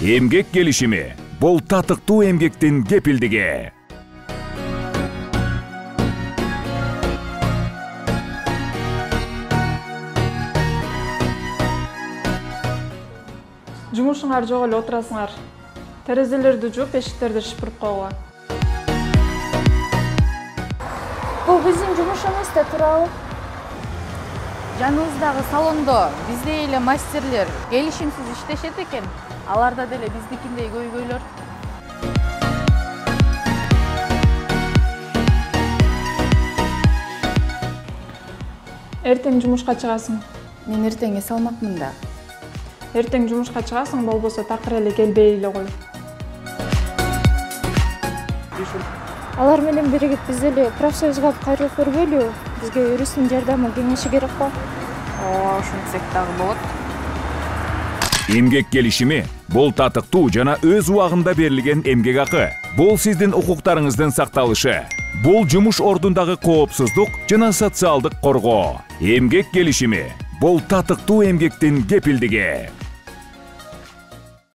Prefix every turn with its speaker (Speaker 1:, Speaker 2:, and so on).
Speaker 1: Эмгек келишими бул татыктуу эмгектин кепилдиги.
Speaker 2: Жумушуңар жок эле отурасыңар. Терезелерди жууп, эшиктерди шыпырып койгула.
Speaker 3: Бул биздин жумушубуз да туурабы?
Speaker 4: Жаныбыздагы салондо бизде эле мастерлер келишимсиз иштешет экен. Аларда деле биздикиндей көйгөйлөр.
Speaker 2: Эртең жумушка чыгасың.
Speaker 4: Мен эртең эс алмакмын да.
Speaker 2: Эртең жумушка чыгасың, болбосо такыр эле келбей эле кой.
Speaker 3: Алар менен биригип биз эле профсоюзга кайрылып көрбөйлүбү? Бизге юристтин жардамы, кеңеши керек го.
Speaker 4: Ошентсек дагы болот.
Speaker 1: Эмгек келишими бул татыктуу жана өз убагында берилген эмгек акы. Бул сиздин укуктарыңыздын сакталышы. Бул жумуш ордундагы коопсуздук жана социалдык коргоо. Эмгек келишими бул татыктуу эмгектин кепилдиги.